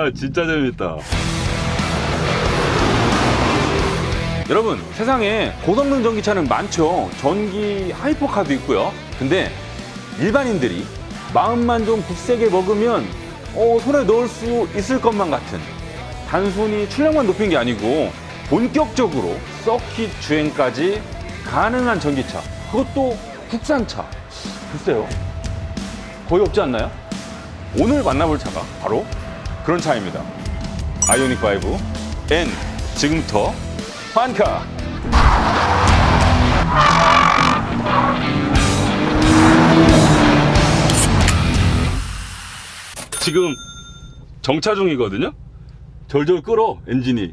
아, 진짜 재밌다. 여러분, 세상에 고성능 전기차는 많죠. 전기 하이퍼카도 있고요. 근데 일반인들이 마음만 좀 굳세게 먹으면 손에 넣을 수 있을 것만 같은, 단순히 출력만 높인 게 아니고 본격적으로 서킷 주행까지 가능한 전기차, 그것도 국산차. 글쎄요, 거의 없지 않나요? 오늘 만나볼 차가 바로 그런 차입니다. 아이오닉 5 N, 지금부터 환카. 지금 정차 중이거든요. 절절 끓어 엔진이.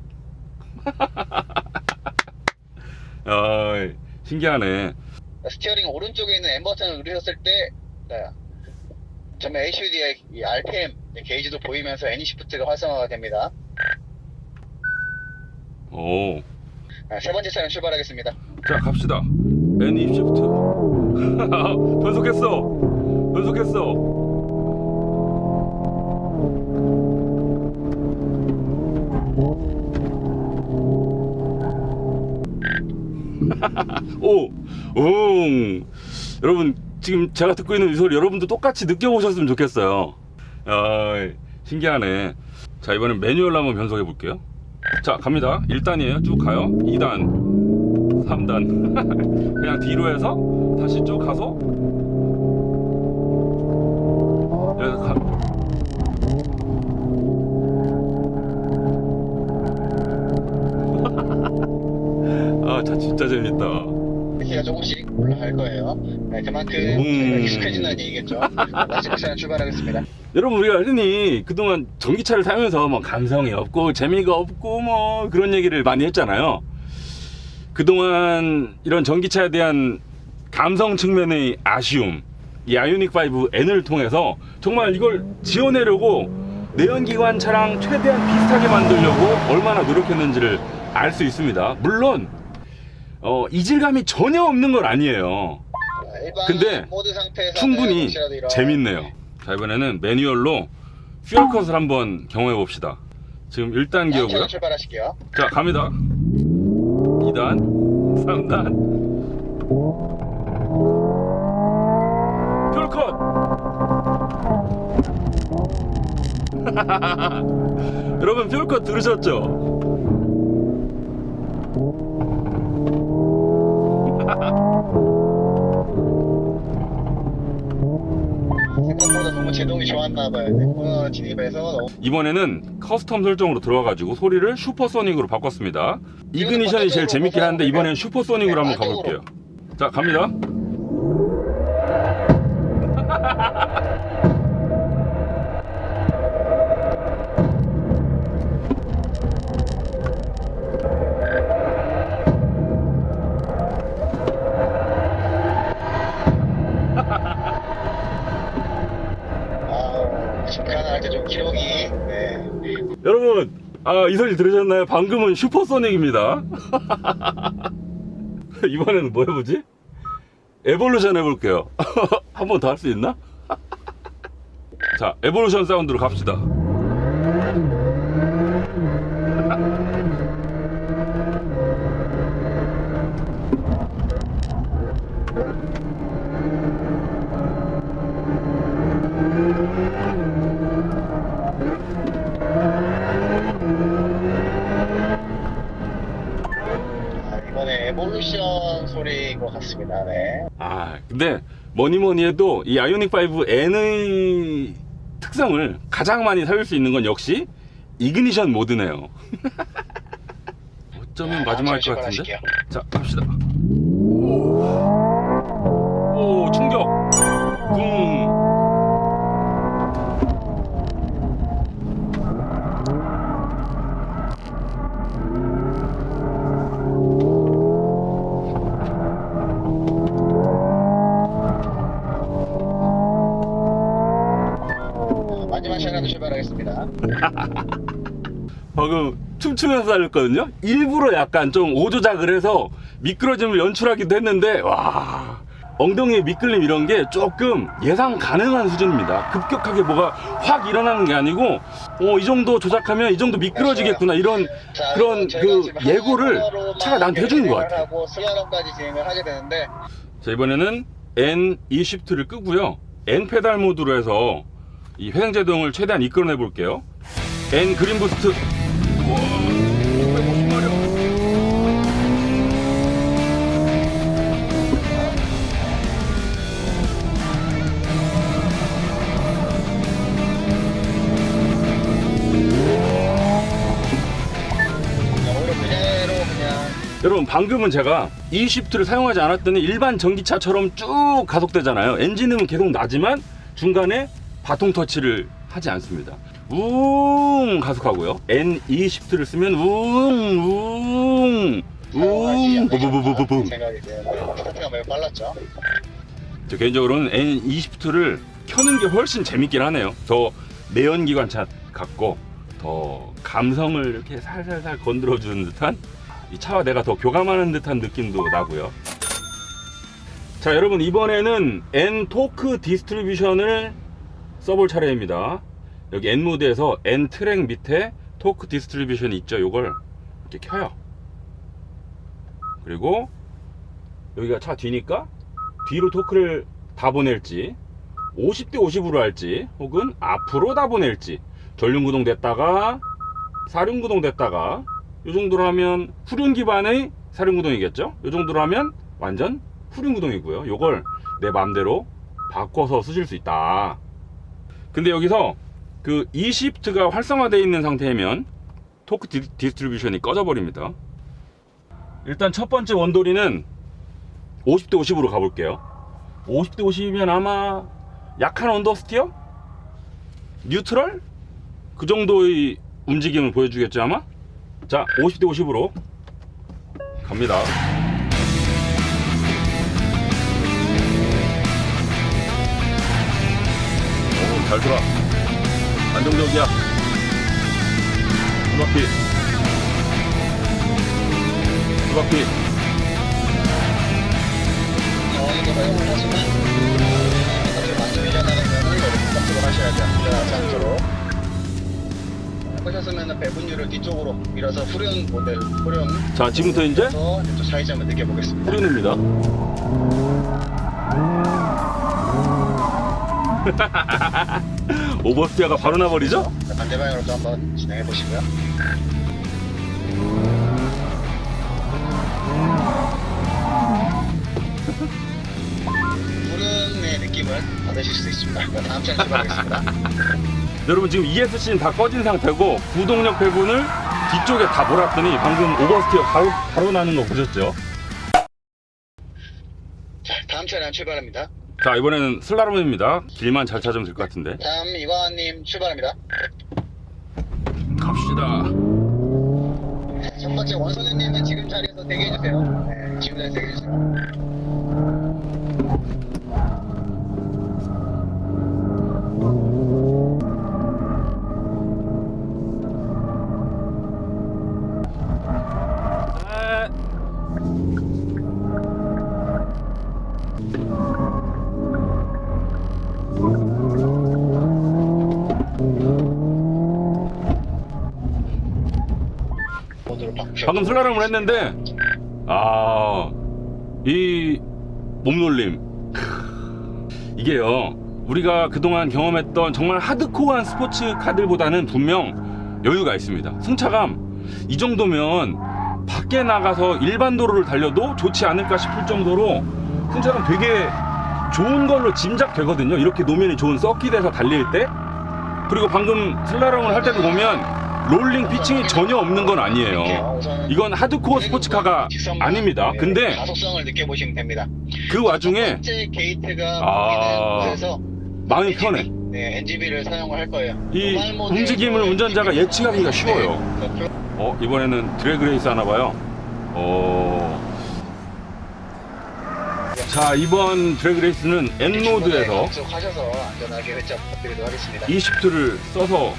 신기하네. 스티어링 오른쪽에 있는 M 버튼을 누르셨을 때 전면 HUD의 이 RPM 게이지도 보이면서 애니시프트가 활성화가 됩니다. 오. 세 번째 차량 출발하겠습니다. 자, 갑시다. 애니 시프트. 변속했어. 오, 여러분, 지금 제가 듣고 있는 이 소리 여러분도 똑같이 느껴보셨으면 좋겠어요. 신기하네. 자, 이번엔 매뉴얼로 한번 변속해 볼게요. 자, 갑니다. 1단이에요. 쭉 가요. 2단, 3단. 그냥 뒤로 해서 다시 쭉 가서 여기서 차 진짜 재밌다. 키가 조금씩 올라갈 거예요. 그만큼 저희가 익숙해진다는 얘기겠죠. 마지막 차량 출발하겠습니다. 여러분, 우리가 흔히 그동안 전기차를 타면서 뭐 감성이 없고 재미가 없고 뭐 그런 얘기를 많이 했잖아요. 그동안 이런 전기차에 대한 감성 측면의 아쉬움, 이 아이오닉 5 N을 통해서 정말 이걸 지어내려고 내연기관 차랑 최대한 비슷하게 만들려고 얼마나 노력했는지를 알 수 있습니다. 물론 이질감이 전혀 없는 건 아니에요. 근데 충분히 재밌네요. 자, 이번에는 매뉴얼로 퓨얼컷을 한번 경험해 봅시다. 지금 1단 기어고요. 출발하실게요. 자, 갑니다. 2단, 3단. 퓨얼컷. 여러분, 퓨얼컷 들으셨죠? 생각보다 너무 제동이 좋았나봐요. 코너 진입해서 이번에는 커스텀 설정으로 들어와가지고 소리를 슈퍼소닉으로 바꿨습니다. 이그니션이 제일 재밌긴 한데 이번엔 슈퍼소닉으로 한번 가볼게요. 자, 갑니다. 중간할 때 좀 기록이 여러분, 이 소리 들으셨나요? 방금은 슈퍼소닉입니다. 이번에는 뭐 해보지? 에볼루션 해볼게요. 한 번 더 할 수 있나? 자, 에볼루션 사운드로 갑시다. 이번에 에볼루션 소리인 것 같습니다. 네. 근데 뭐니 해도 이 아이오닉 5 N의 특성을 가장 많이 살릴 수 있는 건 역시 이그니션 모드네요. 어쩌면 마지막일 것 같은데? 자, 갑시다. 오, 충격! 붕! 마지막 시간도 출발하겠습니다. 방금 춤추면서 달렸거든요. 일부러 약간 좀 오조작을 해서 미끄러짐을 연출하기도 했는데, 와, 엉덩이의 미끌림 이런 게 조금 예상 가능한 수준입니다. 급격하게 뭐가 확 일어나는 게 아니고 이 정도 조작하면 이 정도 미끄러지겠구나 이런 자, 그런 저희가 그 지금 예고를 하나로만 차가 나한테 해주는 것 같아요. 하고 슬라럼까지 진행을 하게 되는데 자, 이번에는 N2 시프트를 끄고요. N 페달 모드로 해서 이 회생제동을 최대한 이끌어내 볼게요. N 그린 부스트. 우와, 650마력. 오히려 그대로 그냥 여러분 방금은 제가 이 시프트를 사용하지 않았더니 일반 전기차처럼 쭉 가속되잖아요. 엔진음은 계속 나지만 중간에 바통 터치를 하지 않습니다. 웅 가속하고요. N2 시프트를 쓰면 웅 부부부부부부. 생각이 드는데 스타트가 매우 빨랐죠. 저 개인적으로는 N2 시프트를 켜는 게 훨씬 재밌긴 하네요. 더 내연기관차 같고 더 감성을 이렇게 살살살 건드려주는 듯한 이 차와 내가 더 교감하는 듯한 느낌도 나고요. 자, 여러분 이번에는 N 토크 디스트리뷰션을 써볼 차례입니다. 여기 N 모드에서 N 트랙 밑에 토크 디스트리뷰션이 있죠. 요걸 이렇게 켜요. 그리고 여기가 차 뒤니까 뒤로 토크를 다 보낼지 50대 50으로 할지 혹은 앞으로 다 보낼지 전륜구동 됐다가 사륜구동 됐다가 요 정도로 하면 후륜 기반의 사륜구동이겠죠. 요 정도로 하면 완전 후륜구동이고요. 요걸 내 마음대로 바꿔서 쓰실 수 있다. 근데 여기서 그 E 시프트가 활성화되어 있는 상태면 토크 디스트리뷰션이 꺼져 버립니다. 일단 첫 번째 원돌이는 50대 50으로 가볼게요. 50대 50이면 아마 약한 언더스티어? 뉴트럴? 그 정도의 움직임을 보여주겠죠 아마? 자, 50대 50으로 갑니다. 오, 잘 돌아. 안정적이야. 두 바퀴. 두 바퀴. 이거 사용을 하지만 사실 많이 밀려나가면은 이렇게 하셔야죠. 일어나지 않도록 하셨으면 배분율을 뒤쪽으로 밀어서 후륜 모델 후륜 자, 지금부터 이제 또 차이점을 느껴보겠습니다. 후륜입니다. 오버스티어가 바로 나버리죠? 자, 반대 방향으로도 한번 진행해 보시고요. 후륜의 느낌을 받으실 수 있습니다. 다음 차례 출발하겠습니다. 여러분 지금 ESC는 다 꺼진 상태고 구동력 배분을 뒤쪽에 다 몰았더니 방금 오버스티어 바로 나는 거 보셨죠? 자, 다음 차례 출발합니다. 자, 이번에는 슬라롬입니다. 길만 잘 찾으면 될 것 같은데. 다음 이관님 출발합니다. 갑시다. 첫 번째 원소년님은 지금 자리에서 대기해주세요. 네, 지금 자리에서 대기해주세요. 모드로 바꾸셨고. 방금 슬라롬을 했는데 이 몸놀림 이게요 우리가 그동안 경험했던 정말 하드코어한 스포츠 카들보다는 분명 여유가 있습니다. 승차감 이 정도면 밖에 나가서 일반 도로를 달려도 좋지 않을까 싶을 정도로 승차감 되게 좋은 걸로 짐작되거든요. 이렇게 노면이 좋은 서킷에서 달릴 때. 그리고 방금 슬라롬을 할 때도 보면 롤링 피칭이 전혀 없는 건 아니에요. 이건 하드코어 스포츠카가 아닙니다. 근데 가속성을 느껴보시면 됩니다. 그 와중에 첫 번째 게이트가 보이는 곳에서 마음이 편해. 네, NGB를 사용을 할 거예요. 이 노멀 모드의 움직임을 운전자가 예측하기가 쉬워요. 네, 이번에는 드래그 레이스 하나 봐요. 자, 이번 드래그 레이스는 N 모드에서 하셔서 안전하게 회차 부탁드리도록 하겠습니다. 이 시프트를 써서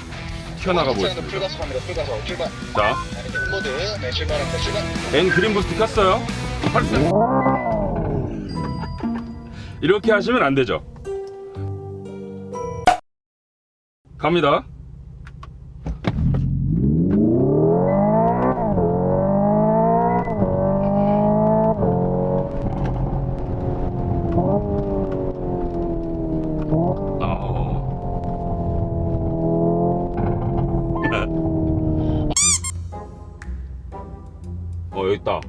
튀어나가 보겠습니다. 풀가속합니다. 풀가속 출발. 자, N 모드 네, 출발합니다. 출발. N 그린 부스트 켰어요. 발사. 이렇게 하시면 안 되죠. 갑니다. 여기 있다.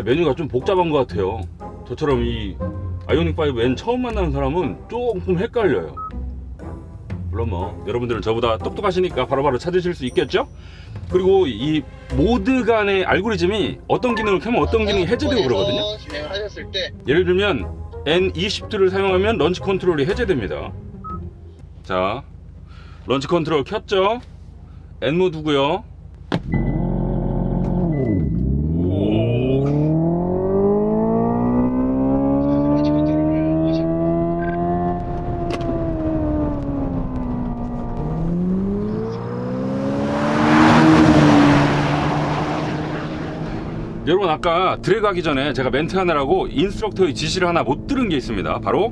메뉴가 좀 복잡한 것 같아요. 저처럼 이 아이오닉 5N 처음 만나는 사람은 조금 헷갈려요. 물론 뭐 여러분들은 저보다 똑똑하시니까 바로바로 찾으실 수 있겠죠? 그리고 이 모드 간의 알고리즘이 어떤 기능을 켜면 어떤 기능이 해제되고 그러거든요. 진행을 하셨을 때 예를 들면 N20를 사용하면 런치 컨트롤이 해제됩니다. 자, 런치 컨트롤 켰죠? N 모드고요. 런치 컨트롤을 하시고 여러분, 아까 드래그 하기 전에 제가 멘트 하느라고 인스트럭터의 지시를 하나 못 들은 게 있습니다. 바로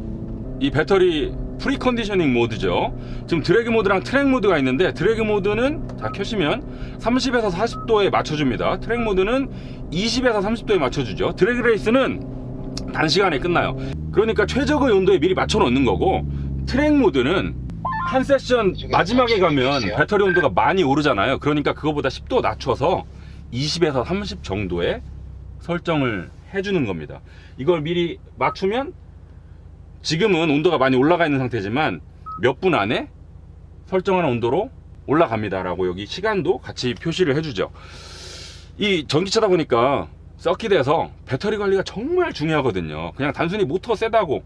이 배터리 프리컨디셔닝 모드죠. 지금 드래그 모드랑 트랙 모드가 있는데, 드래그 모드는 다 켜시면 30에서 40도에 맞춰줍니다. 트랙 모드는 20에서 30도에 맞춰주죠. 드래그 레이스는 단시간에 끝나요. 그러니까 최적의 온도에 미리 맞춰 놓는 거고, 트랙 모드는 한 세션 마지막에 가면 배터리 온도가 많이 오르잖아요. 그러니까 그거보다 10도 낮춰서 20에서 30 정도에 설정을 해주는 겁니다. 이걸 미리 맞추면 지금은 온도가 많이 올라가 있는 상태지만 몇 분 안에 설정한 온도로 올라갑니다 라고 여기 시간도 같이 표시를 해주죠. 이 전기차다 보니까 서킷에서 배터리 관리가 정말 중요하거든요. 그냥 단순히 모터 세다고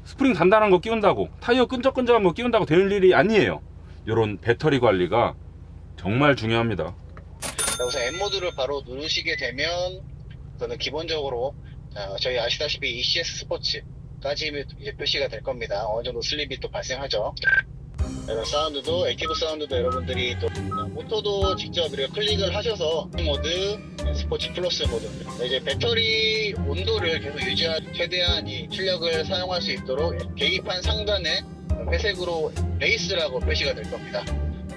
스프링 단단한 거 끼운다고 타이어 끈적끈적한 거 끼운다고 되는 일이 아니에요. 이런 배터리 관리가 정말 중요합니다. 여기서 M 모드를 바로 누르시게 되면 저는 기본적으로 저희 아시다시피 ECS 스포츠까지 이제 표시가 될 겁니다. 어느 정도 슬립이 또 발생하죠. 이런 사운드도, 액티브 사운드도 여러분들이 또 모터도 직접 이렇게 클릭을 하셔서 모드, 스포츠 플러스 모드, 이제 배터리 온도를 계속 유지한 최대한 이 출력을 사용할 수 있도록 계기판 상단에 회색으로 레이스라고 표시가 될 겁니다.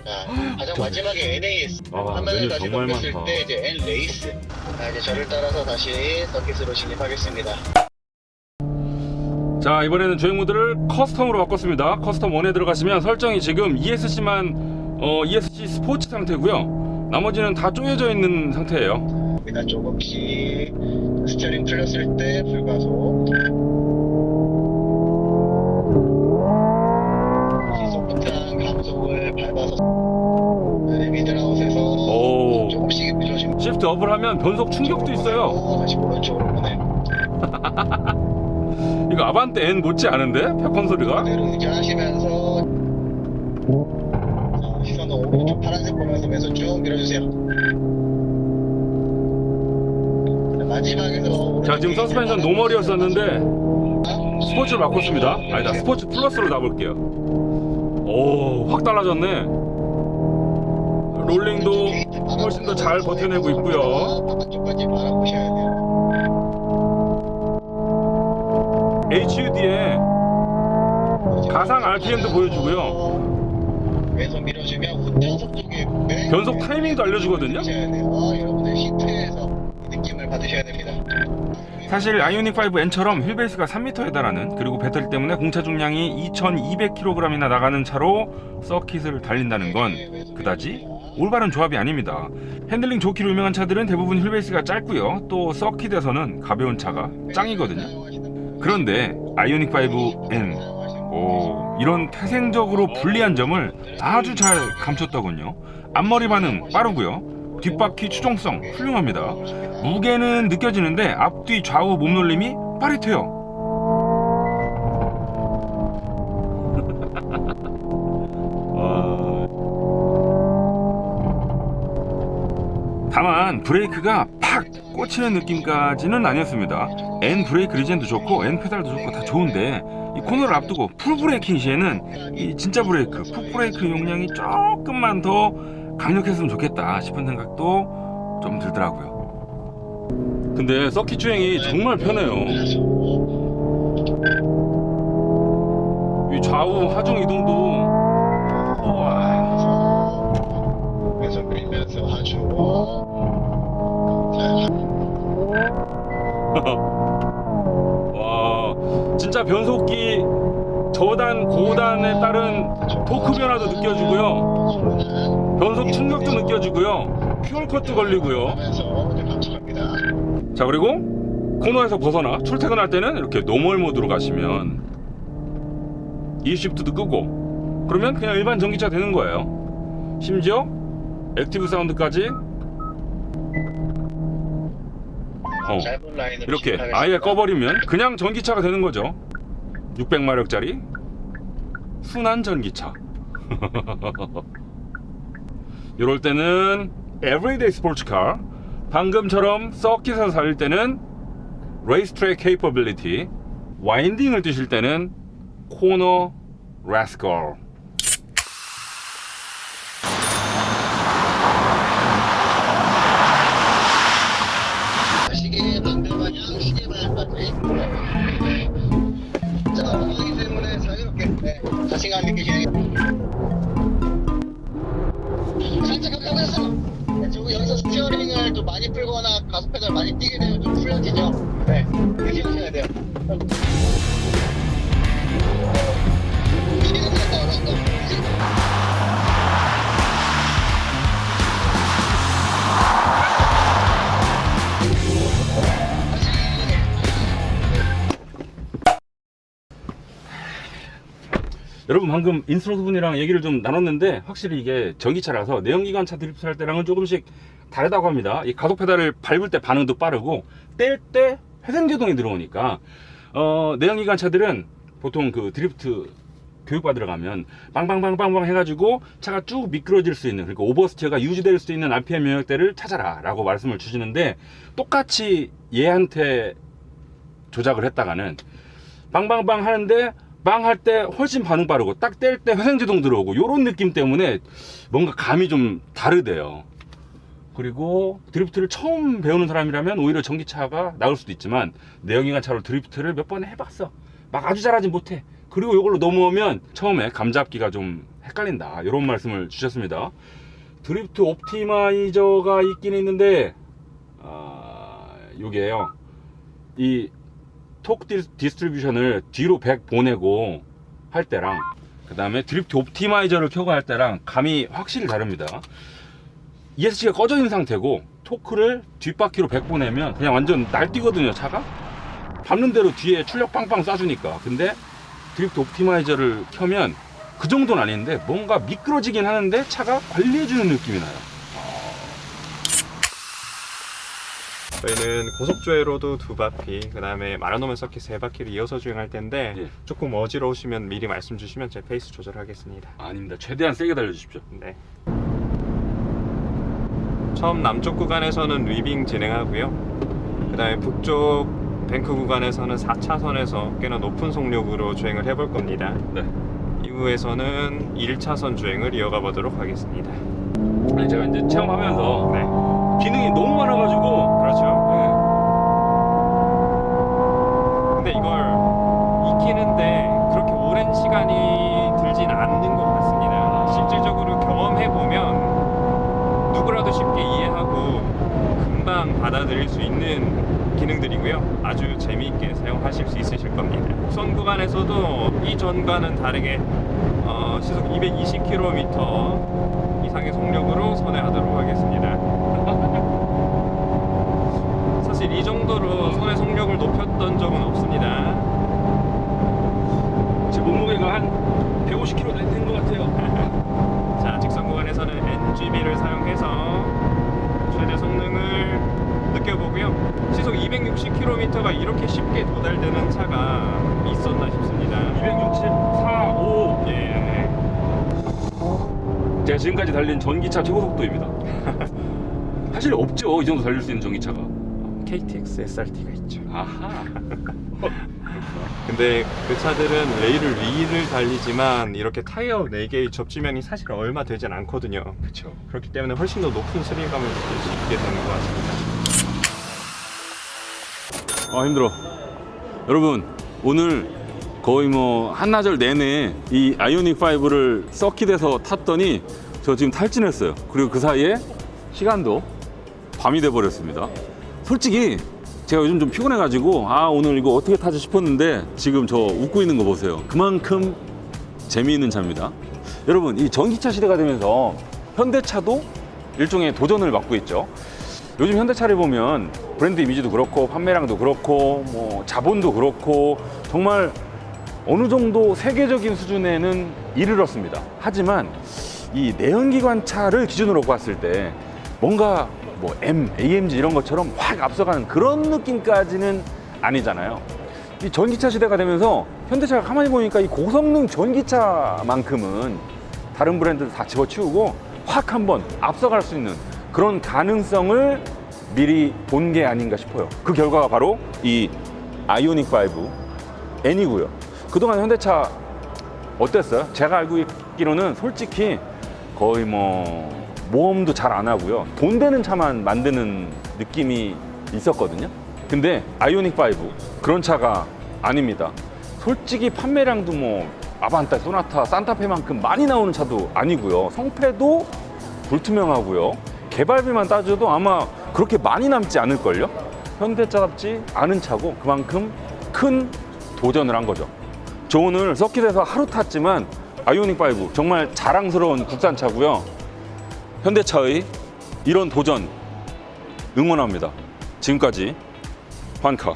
자, 가장 마지막에 NAS 화면을 메뉴 다시 정말 넘겼을 많다. 때 이제 N 레이스. 이제 저를 따라서 다시 서킷으로 진입하겠습니다. 자, 이번에는 주행 모드를 커스텀으로 바꿨습니다. 커스텀 1에 들어가시면 설정이 지금 ESC만 ESC 스포츠 상태고요. 나머지는 다 쪼여져 있는 상태예요. 일단 조금씩 스티어링 풀렸을 때 불가속, 소프트한 감속을 밟아서 미드라웃에서 오. 조금씩 밀어주면 시프트 업을 하면 변속 충격도 있어요. 다시 오른쪽으로 보내고 이거 아반떼 N 못지 않은데? 벽콘 소리가? 그대로 유지하시면서 시선은 오른쪽 파란색 보면서 왼손 쭉 밀어주세요. 마지막에서 자, 지금 서스펜션 노멀이었었는데 스포츠를 바꿨습니다. 아니다, 스포츠 플러스로 놔볼게요. 오, 확 달라졌네. 롤링도 훨씬 더 잘 버텨내고 있고요. 바깥쪽까지 바라보셔야 돼요. HUD에 가상 RPM도 보여주고요. 왼손 밀어주면 운전석 쪽에 변속 타이밍도 알려주거든요. 하셔야 돼요. 여러분들 시트에서 이 느낌을 받으셔야 됩니다. 사실 아이오닉 5N처럼 휠베이스가 3m에 달하는, 그리고 배터리 때문에 공차 중량이 2200kg이나 나가는 차로 서킷을 달린다는 건 그다지 올바른 조합이 아닙니다. 핸들링 좋기로 유명한 차들은 대부분 휠베이스가 짧고요. 또 서킷에서는 가벼운 차가 짱이거든요. 그런데 아이오닉 5N, 이런 태생적으로 불리한 점을 아주 잘 감췄더군요. 앞머리 반응 빠르고요. 뒷바퀴 추종성 훌륭합니다. 무게는 느껴지는데 앞뒤 좌우 몸놀림이 빠릿해요. 다만 브레이크가 팍 꽂히는 느낌까지는 아니었습니다. N 브레이크 리젠도 좋고 N 페달도 좋고 다 좋은데, 이 코너를 앞두고 풀 브레이킹 시에는 이 진짜 브레이크, 풋 브레이크 용량이 조금만 더 강력했으면 좋겠다 싶은 생각도 좀 들더라고요. 근데 서킷 주행이 정말 편해요. 이 좌우 하중 이동도 우와. 그래서 밀면서 아주 와, 진짜 변속기 저단 고단에 따른 토크 변화도 느껴지고요. 변속 충격도 느껴지고요. 퓨얼 컷도 걸리고요. 하면서 이제 감축합니다. 자, 그리고 코너에서 벗어나 출퇴근할 때는 이렇게 노멀 모드로 가시면 E시프트도 끄고 그러면 그냥 일반 전기차 되는 거예요. 심지어 액티브 사운드까지 짧은 라인으로 이렇게 진행하겠습니다. 아예 꺼버리면 그냥 전기차가 되는 거죠. 600마력짜리 순환 전기차. 이럴 때는 에브리데이 스포츠카, 방금처럼 서킷에서 달릴 때는 레이스트랙 케이퍼빌리티, 와인딩을 뛰실 때는 코너 라스컬. 시계 반대 방향, 시계 방향까지. 자, 엉덩이 때문에 자유롭게, 자신감 있게 진행. 살짝 가까워졌어. 네, 여기서 스티어링을 좀 많이 풀거나 가속 페달 많이 뛰게 되면 좀 풀려지죠. 네, 유지하셔야 돼요. 시계 가까워졌어. 여러분 방금 인스트럭터 분이랑 얘기를 좀 나눴는데 확실히 이게 전기차라서 내연기관차 드리프트 할 때랑은 조금씩 다르다고 합니다. 이 가속 페달을 밟을 때 반응도 빠르고 뗄 때 회생제동이 들어오니까 내연기관차들은 보통 그 드리프트 교육받으러 가면 빵빵빵빵빵 해가지고 차가 쭉 미끄러질 수 있는, 그러니까 오버스티어가 유지될 수 있는 RPM 영역대를 찾아라 라고 말씀을 주시는데, 똑같이 얘한테 조작을 했다가는 빵빵빵 하는데 빵 할 때 훨씬 반응 빠르고 딱 뗄 때 회생제동 들어오고 요런 느낌 때문에 뭔가 감이 좀 다르대요. 그리고 드리프트를 처음 배우는 사람이라면 오히려 전기차가 나을 수도 있지만, 내연기관차로 드리프트를 몇 번 해봤어, 막 아주 잘하진 못해, 그리고 이걸로 넘어오면 처음에 감잡기가 좀 헷갈린다, 이런 말씀을 주셨습니다. 드리프트 옵티마이저가 있긴 있는데 요게요, 이 톡 디스트리뷰션을 뒤로 100 보내고 할 때랑 그 다음에 드리프트 옵티마이저를 켜고 할 때랑 감이 확실히 다릅니다. ESC가 꺼져 있는 상태고 토크를 뒷바퀴로 100 보내면 그냥 완전 날뛰거든요, 차가. 밟는 대로 뒤에 출력 빵빵 쏴주니까. 근데 드리프트 옵티마이저를 켜면 그 정도는 아닌데 뭔가 미끄러지긴 하는데 차가 관리해주는 느낌이 나요. 저희는 고속주행로도 2바퀴, 그 다음에 마라노멘 서킷 3바퀴를 이어서 주행할 텐데 예. 조금 어지러우시면 미리 말씀 주시면 제 페이스 조절하겠습니다. 아닙니다. 최대한 세게 달려주십시오. 네. 처음 남쪽 구간에서는 리빙 진행하고요. 그 다음에 북쪽 뱅크 구간에서는 4차선에서 꽤나 높은 속력으로 주행을 해볼 겁니다. 네. 이후에서는 1차선 주행을 이어가 보도록 하겠습니다. 아니, 제가 이제 체험하면서 네. 기능이 너무 많아가지고. 그렇죠. 근데 이걸 익히는데 그렇게 오랜 시간이 들진 않는 것 같습니다. 실질적으로 경험해보면 누구라도 쉽게 이해하고 금방 받아들일 수 있는 기능들이고요. 아주 재미있게 사용하실 수 있으실 겁니다. 우선 구간에서도 이전과는 다르게 시속 220km 이상의 속력으로 선회하도록 하겠습니다. 사실 이 정도로 손의 속력을 높였던 적은 없습니다. 제 몸무게가 한 150kg 된 것 같아요. 자, 직선 구간에서는 NGB를 사용해서 최대 성능을 느껴보고요. 시속 260km가 이렇게 쉽게 도달되는 차가 있었나 싶습니다. 264, 5. 예. 제가 지금까지 달린 전기차 최고 속도입니다. 사실 없죠, 이 정도 달릴 수 있는 전기차가. KTX SRT가 있죠. 아하. 근데 그 차들은 레일 위를 달리지만 이렇게 타이어 4개의 접지면이 사실 얼마 되진 않거든요. 그렇죠. 그렇기 때문에 훨씬 더 높은 스릴감을 느낄 수 있게 되는 것 같습니다. 힘들어. 여러분, 오늘 거의 뭐 한나절 내내 이 아이오닉 5를 서킷에서 탔더니 저 지금 탈진했어요. 그리고 그 사이에 시간도 밤이 돼 버렸습니다. 솔직히 제가 요즘 좀 피곤해가지고 오늘 이거 어떻게 타지 싶었는데 지금 저 웃고 있는 거 보세요. 그만큼 재미있는 차입니다. 여러분, 이 전기차 시대가 되면서 현대차도 일종의 도전을 맡고 있죠. 요즘 현대차를 보면 브랜드 이미지도 그렇고 판매량도 그렇고 뭐 자본도 그렇고 정말 어느 정도 세계적인 수준에는 이르렀습니다. 하지만 이 내연기관차를 기준으로 봤을 때 뭔가 뭐 AMG 이런 것처럼 확 앞서가는 그런 느낌까지는 아니잖아요. 이 전기차 시대가 되면서 현대차가 가만히 보니까 이 고성능 전기차만큼은 다른 브랜드를 다 집어치우고 확 한번 앞서갈 수 있는 그런 가능성을 미리 본 게 아닌가 싶어요. 그 결과가 바로 이 아이오닉 5 N이고요. 그동안 현대차 어땠어요? 제가 알고 있기로는 솔직히 거의 뭐 모험도 잘 안 하고요. 돈 되는 차만 만드는 느낌이 있었거든요. 근데 아이오닉 5 그런 차가 아닙니다. 솔직히 판매량도 뭐 아반떼, 소나타, 산타페만큼 많이 나오는 차도 아니고요. 성패도 불투명하고요. 개발비만 따져도 아마 그렇게 많이 남지 않을걸요? 현대차답지 않은 차고 그만큼 큰 도전을 한 거죠. 저 오늘 서킷에서 하루 탔지만 아이오닉 5 정말 자랑스러운 국산차고요. 현대차의 이런 도전 응원합니다. 지금까지 환카